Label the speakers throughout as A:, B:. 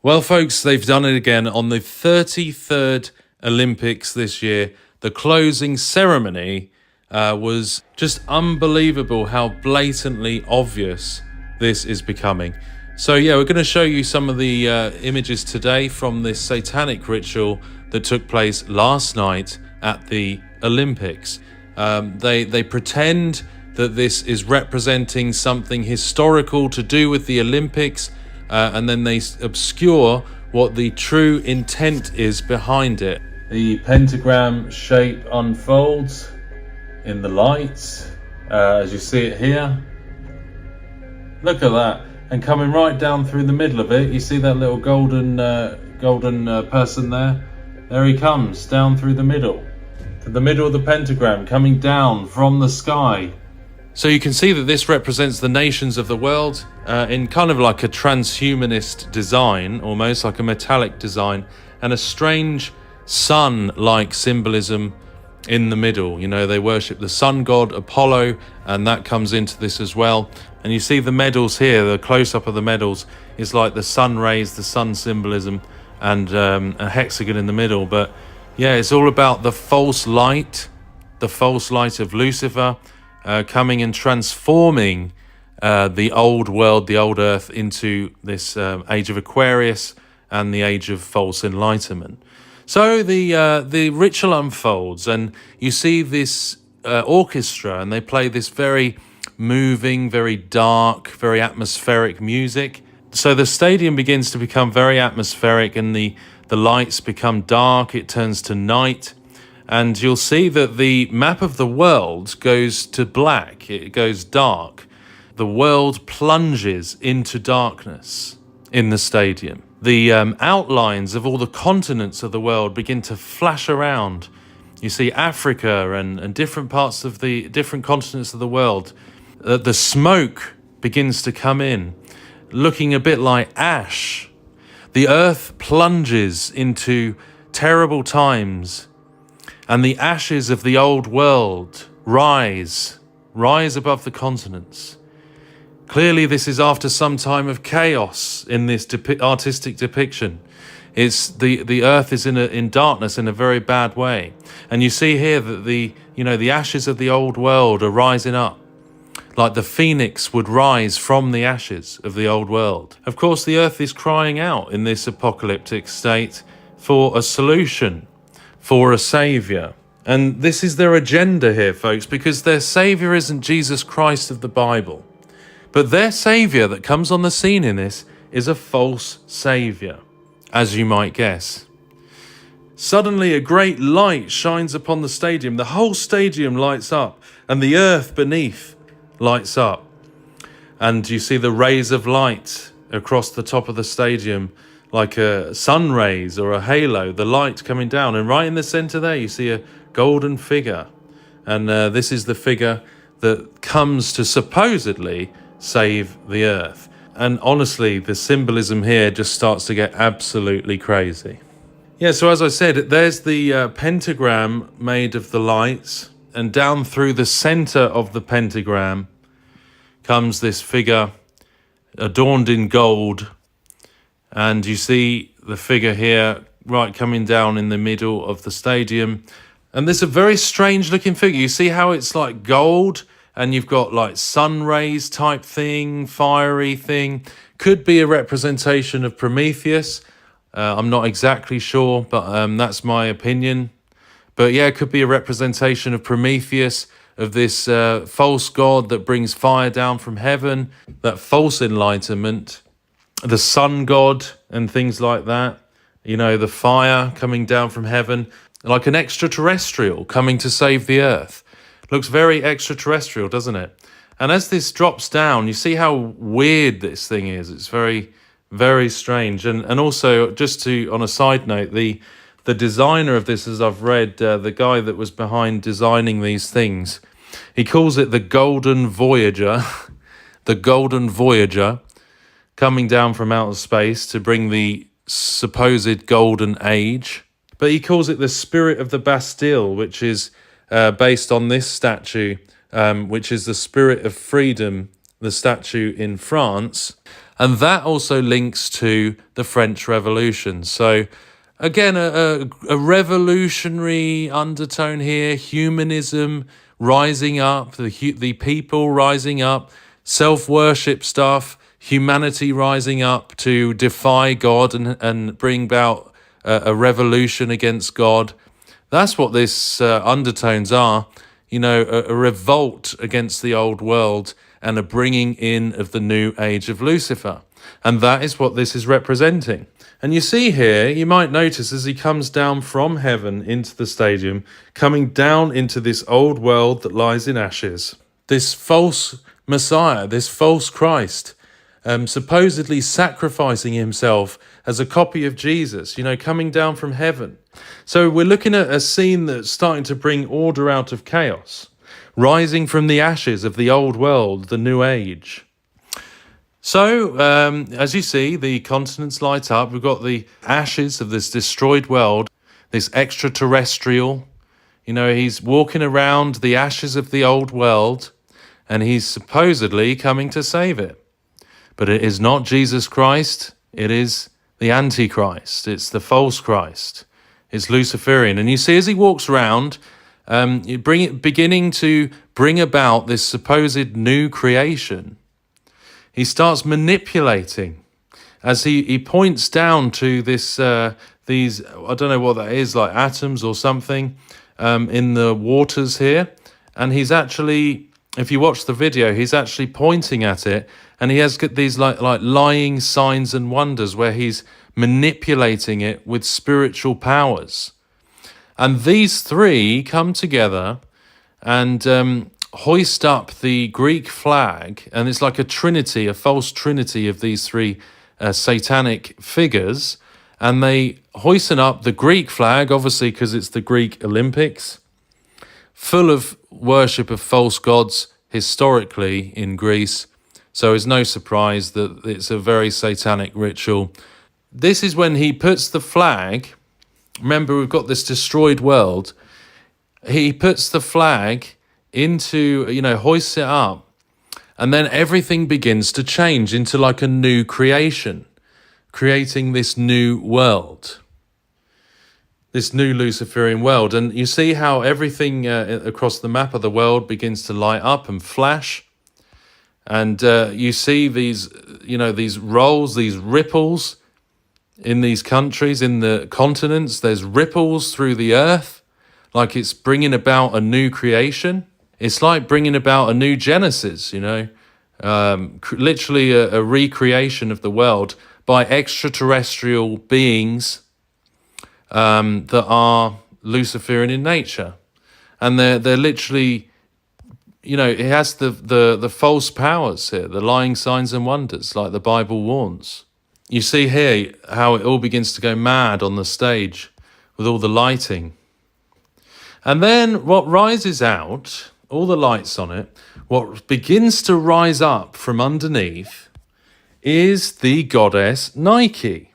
A: Well, folks, they've done it again on the 33rd Olympics this year. The closing ceremony was just unbelievable how blatantly obvious this is becoming. So yeah, we're going to show you some of the images today from this satanic ritual that took place last night at the Olympics. They pretend that this is representing something historical to do with the Olympics, and then they obscure what the true intent is behind it. The pentagram shape unfolds in the lights, as you see it here. Look at that. And coming right down through the middle of it, you see that little golden person there? There he comes, down through the middle. To the middle of the pentagram, coming down from the sky. So you can see that this represents the nations of the world in kind of like a transhumanist design, almost like a metallic design, and a strange sun-like symbolism in the middle. You know, they worship the sun god Apollo, and that comes into this as well. And you see the medals here, the close-up of the medals is like the sun rays, the sun symbolism, and a hexagon in the middle. But yeah, it's all about the false light of Lucifer, coming and transforming the old world, the old earth, into this age of Aquarius and the age of false enlightenment. So the ritual unfolds, and you see this orchestra, and they play this very moving, very dark, very atmospheric music. So the stadium begins to become very atmospheric, and the lights become dark, it turns to night. And you'll see that the map of the world goes to black, it goes dark. The world plunges into darkness in the stadium. The outlines of all the continents of the world begin to flash around. You see Africa and different parts of the different continents of the world. The smoke begins to come in, looking a bit like ash. The earth plunges into terrible times, and the ashes of the old world rise above the continents. Clearly, this is after some time of chaos in this artistic depiction. It's the earth is in darkness in a very bad way, and you see here that the ashes of the old world are rising up, like the phoenix would rise from the ashes of the old world. Of course, the earth is crying out in this apocalyptic state for a solution, for a savior. And this is their agenda here, folks, because their savior isn't Jesus Christ of the Bible. But their savior that comes on the scene in this is a false savior, as you might guess. Suddenly a great light shines upon the stadium. The whole stadium lights up, and the earth beneath lights up. And you see the rays of light across the top of the stadium, like a sun rays or a halo, the light coming down. And right in the center there, you see a golden figure. And this is the figure that comes to supposedly save the earth. And honestly, the symbolism here just starts to get absolutely crazy. Yeah, so as I said, there's the pentagram made of the lights, and down through the center of the pentagram comes this figure adorned in gold. And you see the figure here right coming down in the middle of the stadium. And this is a very strange looking figure. You see how it's like gold, and you've got like sun rays type thing, fiery thing. Could be a representation of Prometheus. I'm not exactly sure, but that's my opinion. But yeah, it could be a representation of Prometheus, of this false god that brings fire down from heaven, that false enlightenment, the sun god and things like that. You know, the fire coming down from heaven, like an extraterrestrial coming to save the earth. Looks very extraterrestrial, doesn't it? And as this drops down, you see how weird this thing is. It's very, very strange. And also, just to, on a side note, the designer of this, as I've read, the guy that was behind designing these things, he calls it the Golden Voyager, the Golden Voyager, coming down from outer space to bring the supposed golden age. But he calls it the Spirit of the Bastille, which is based on this statue, which is the Spirit of Freedom, the statue in France. And that also links to the French Revolution. So again, a revolutionary undertone here, humanism rising up, the people rising up, self-worship stuff, humanity rising up to defy God and bring about a revolution against God. That's what this undertones are, a revolt against the old world and a bringing in of the new age of Lucifer. And that is what this is representing. And you see here, you might notice as he comes down from heaven into the stadium, coming down into this old world that lies in ashes, this false Messiah, this false Christ, supposedly sacrificing himself as a copy of Jesus, coming down from heaven. So we're looking at a scene that's starting to bring order out of chaos, rising from the ashes of the old world, the new age. So, as you see, the continents light up. We've got the ashes of this destroyed world, this extraterrestrial. He's walking around the ashes of the old world, and he's supposedly coming to save it. But it is not Jesus Christ. It is the Antichrist. It's the false Christ. It's Luciferian. And you see, as he walks around, beginning to bring about this supposed new creation, he starts manipulating as he points down to these, I don't know what that is, like atoms or something, in the waters here. And he's actually, if you watch the video, he's actually pointing at it, and he has got these like lying signs and wonders where he's manipulating it with spiritual powers. And these three come together and hoist up the Greek flag, and it's like a trinity, a false trinity of these three satanic figures, and they hoisting up the Greek flag, obviously because it's the Greek Olympics, full of worship of false gods historically in Greece. So it's no surprise that it's a very satanic ritual. This is when he puts the flag, remember we've got this destroyed world, he puts the flag into, hoists it up, and then everything begins to change into like a new creation, creating this new world, this new Luciferian world. And you see how everything across the map of the world begins to light up and flash. And you see these, these rolls, these ripples in these countries, in the continents. There's ripples through the earth, like it's bringing about a new creation. It's like bringing about a new Genesis, literally a recreation of the world by extraterrestrial beings that are Luciferian in nature. And they're literally, it has the false powers here, the lying signs and wonders, like the Bible warns. You see here how it all begins to go mad on the stage with all the lighting. And then what rises out, all the lights on it, what begins to rise up from underneath is the goddess Nike.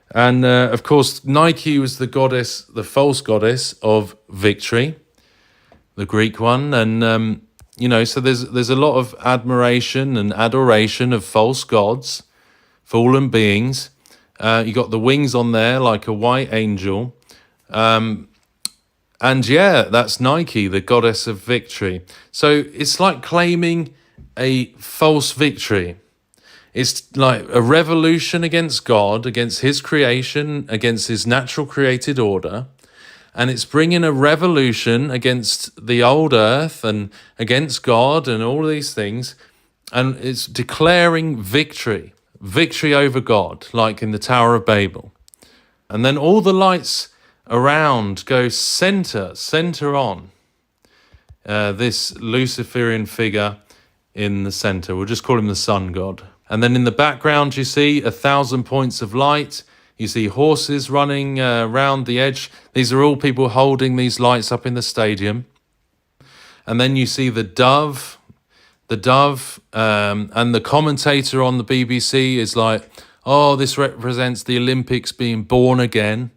A: And of course, Nike was the goddess, the false goddess of victory, the Greek one. And, so there's a lot of admiration and adoration of false gods, fallen beings. You got the wings on there like a white angel. And yeah, that's Nike, the goddess of victory. So it's like claiming a false victory. It's like a revolution against God, against his creation, against his natural created order. And it's bringing a revolution against the old earth and against God and all these things. And it's declaring victory over God, like in the Tower of Babel. And then all the lights around go center on this Luciferian figure in the center. We'll just call him the sun god. And then in the background, you see 1,000 points of light. You see horses running around the edge. These are all people holding these lights up in the stadium. And then you see the dove, and the commentator on the BBC is like, oh, this represents the Olympics being born again.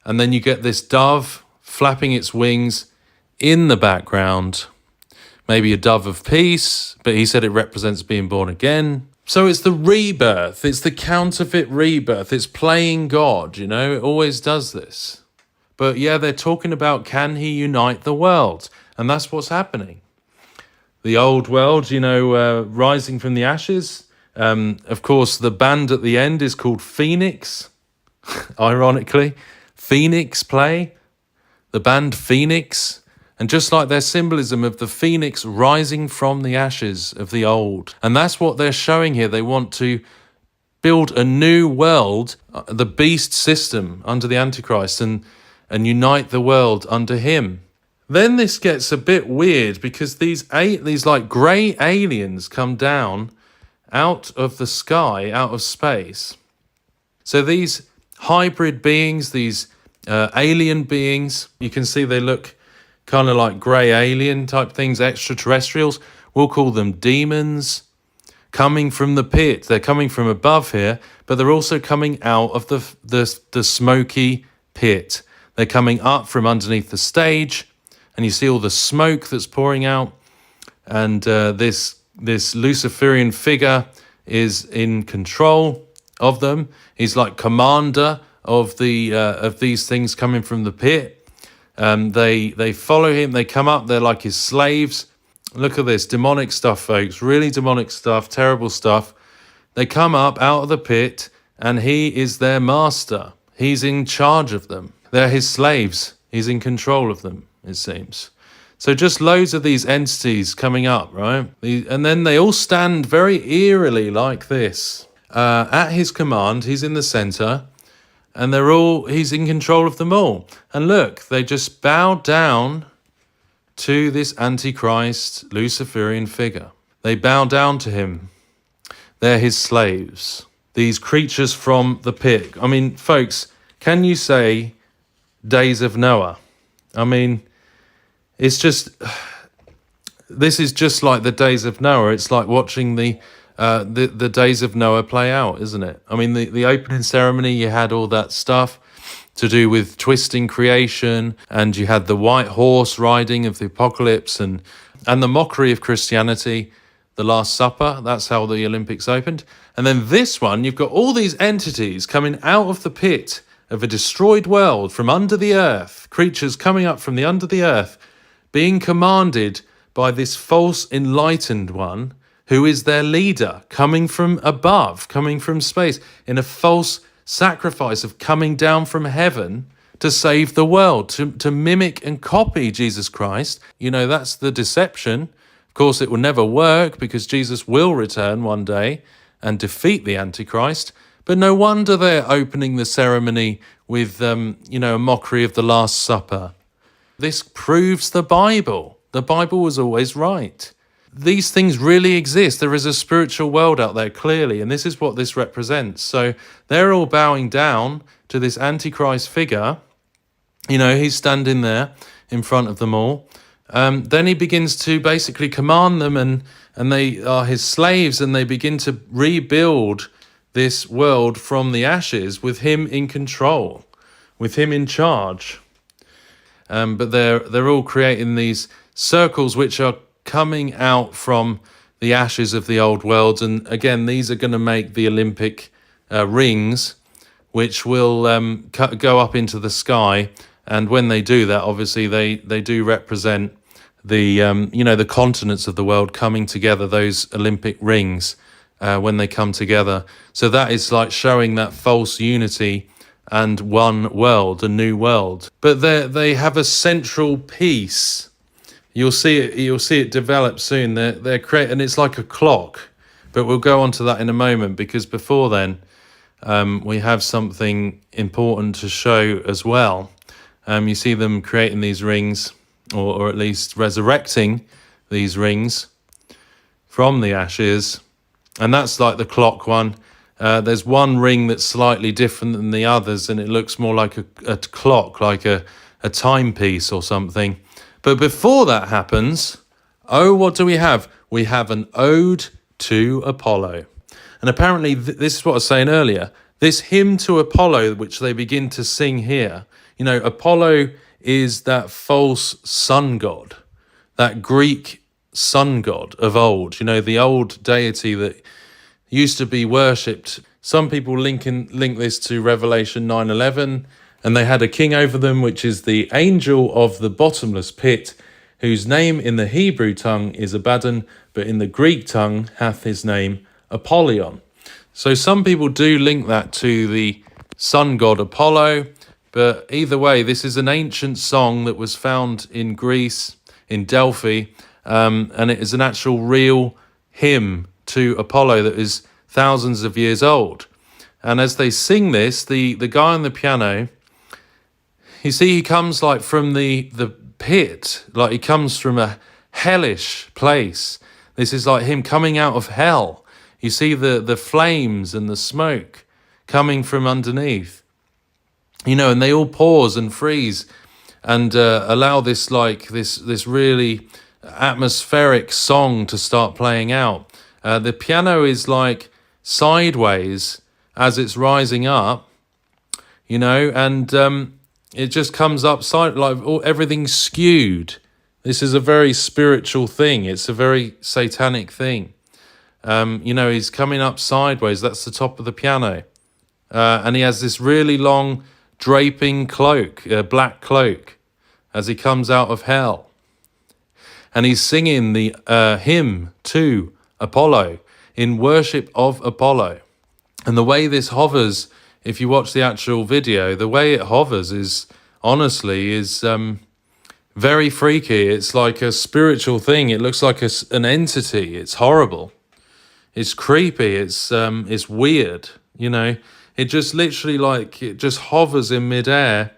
A: And then you get this dove flapping its wings in the background. Maybe a dove of peace, but he said it represents being born again. So it's the rebirth. It's the counterfeit rebirth. It's playing God, you know. It always does this. But yeah, they're talking about, can he unite the world? And that's what's happening. The old world, you know, rising from the ashes. Of course, the band at the end is called Phoenix, ironically. Phoenix play, the band Phoenix. And just like their symbolism of the phoenix rising from the ashes of the old. And that's what they're showing here. They want to build a new world, the beast system under the Antichrist, and unite the world under him. Then this gets a bit weird because these like grey aliens come down out of the sky, out of space. So these hybrid beings, these alien beings, you can see they look kind of like grey alien type things, extraterrestrials. We'll call them demons, coming from the pit. They're coming from above here, but they're also coming out of the smoky pit. They're coming up from underneath the stage, and you see all the smoke that's pouring out. And this Luciferian figure is in control of them. He's like commander of these things coming from the pit. They follow him. They come up. They're like his slaves. Look at this demonic stuff, folks. Really demonic stuff. Terrible stuff. They come up out of the pit, and he is their master. He's in charge of them. They're his slaves. He's in control of them, it seems. So just loads of these entities coming up, right? And then they all stand very eerily like this. At his command, he's in the center, and he's in control of them all. And look, they just bow down to this Antichrist Luciferian figure. They bow down to him. They're his slaves. These creatures from the pit. I mean, folks, can you say days of Noah? I mean, it's just, this is just like the days of Noah. It's like watching the days of Noah play out, isn't it? I mean, the opening ceremony, you had all that stuff to do with twisting creation, and you had the white horse riding of the apocalypse, and the mockery of Christianity, the Last Supper. That's how the Olympics opened. And then this one, you've got all these entities coming out of the pit of a destroyed world from under the earth, creatures coming up from the under the earth, being commanded by this false enlightened one who is their leader, coming from above, coming from space, in a false sacrifice of coming down from heaven to save the world, to mimic and copy Jesus Christ. You know, that's the deception. Of course, it will never work because Jesus will return one day and defeat the Antichrist. But no wonder they're opening the ceremony with, a mockery of the Last Supper. This proves the Bible. The Bible was always right. These things really exist. There is a spiritual world out there, clearly, and this is what this represents. So they're all bowing down to this Antichrist figure. You know, he's standing there in front of them all. Then he begins to basically command them, and they are his slaves, and they begin to rebuild this world from the ashes with him in control, with him in charge. But they're all creating these circles which are coming out from the ashes of the old world. And again, these are going to make the Olympic rings, which will go up into the sky. And when they do that, obviously they do represent the continents of the world coming together, those Olympic rings, when they come together. So that is like showing that false unity and one world, a new world. But they have a central piece. You'll see it develop soon. They're creating, and it's like a clock. But we'll go on to that in a moment, because before then, we have something important to show as well. You see them creating these rings, or at least resurrecting these rings from the ashes. And that's like the clock one. There's one ring that's slightly different than the others, and it looks more like a clock, like a timepiece or something. But before that happens, what do we have? We have an ode to Apollo. And apparently, this is what I was saying earlier, this hymn to Apollo, which they begin to sing here, you know, Apollo is that false sun god, that Greek sun god of old, you know, the old deity that, used to be worshipped. Some people link this to Revelation 9:11, and they had a king over them, which is the angel of the bottomless pit, whose name in the Hebrew tongue is Abaddon, but in the Greek tongue hath his name Apollyon. So some people do link that to the sun god Apollo, but either way, this is an ancient song that was found in Greece, in Delphi, and it is an actual real hymn to Apollo that is thousands of years old. And as they sing this, the guy on the piano, you see, he comes like from the pit, like he comes from a hellish place. This is like him coming out of hell. You see the flames and the smoke coming from underneath, and they all pause and freeze and allow this really atmospheric song to start playing out. The piano is like sideways as it's rising up, and it just comes up everything's skewed. This is a very spiritual thing. It's a very satanic thing. He's coming up sideways. That's the top of the piano. And he has this really long draping cloak, black cloak, as he comes out of hell. And he's singing the hymn to Apollo, in worship of Apollo. And the way this hovers, if you watch the actual video, the way it hovers is very freaky. It's like a spiritual thing. It looks like an entity. It's horrible. It's creepy. It's weird. It just literally it just hovers in midair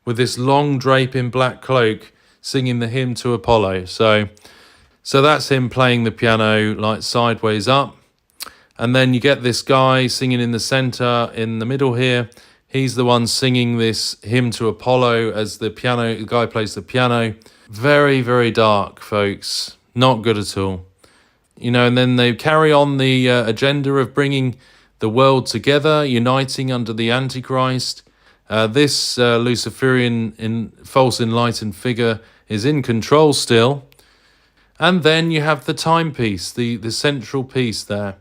A: with this long draping black cloak, singing the hymn to Apollo. So that's him playing the piano like sideways up. And then you get this guy singing in the center, in the middle here. He's the one singing this hymn to Apollo as the guy plays the piano. Very, very dark, folks. Not good at all. And then they carry on the agenda of bringing the world together, uniting under the Antichrist. This Luciferian false enlightened figure is in control still. And then you have the timepiece, the central piece there.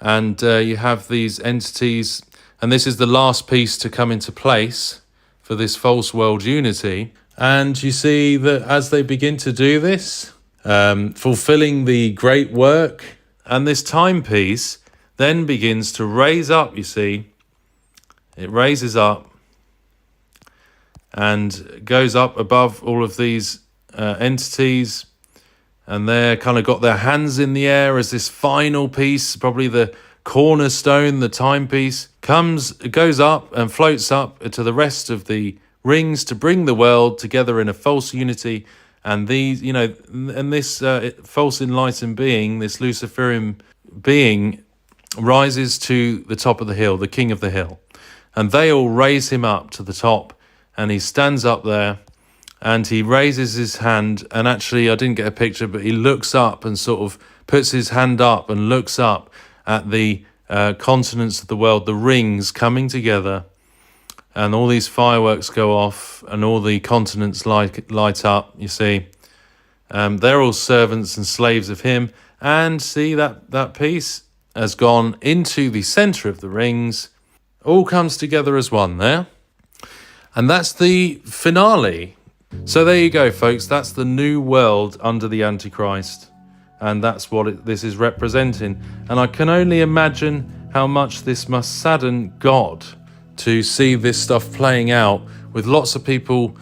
A: And you have these entities, and this is the last piece to come into place for this false world unity. And you see that as they begin to do this, fulfilling the great work, and this timepiece then begins to raise up, you see. It raises up and goes up above all of these entities. And they're kind of got their hands in the air as this final piece, probably the cornerstone, the timepiece, goes up and floats up to the rest of the rings to bring the world together in a false unity. And these, and this false enlightened being, this Luciferian being, rises to the top of the hill, the king of the hill. And they all raise him up to the top, and he stands up there. And he raises his hand, and actually I didn't get a picture, but he looks up and sort of puts his hand up and looks up at the continents of the world, the rings coming together, and all these fireworks go off and all the continents light up, you see. They're all servants and slaves of him. And see, that piece has gone into the center of the rings. All comes together as one there. And that's the finale. So there you go, folks. That's the new world under the Antichrist. And that's what this is representing. And I can only imagine how much this must sadden God to see this stuff playing out with lots of people,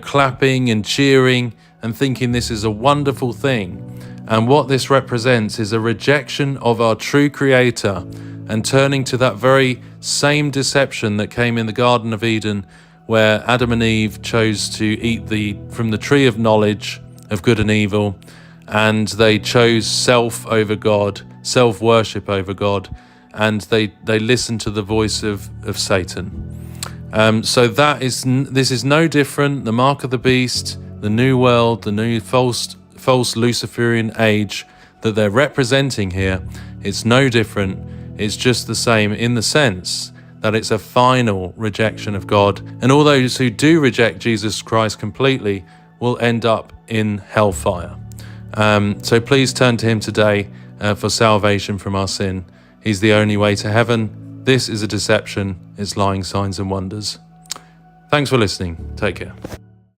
A: clapping and cheering and thinking this is a wonderful thing. And what this represents is a rejection of our true Creator and turning to that very same deception that came in the Garden of Eden, where Adam and Eve chose to eat from the tree of knowledge of good and evil, and they chose self over God, self-worship over God, and they listened to the voice of Satan. So this is no different. The mark of the beast, the new world, the new false Luciferian age that they're representing here, it's no different. It's just the same in the sense that it's a final rejection of God. And all those who do reject Jesus Christ completely will end up in hellfire. So please turn to him today for salvation from our sin. He's the only way to heaven. This is a deception. It's lying signs and wonders. Thanks for listening. Take care.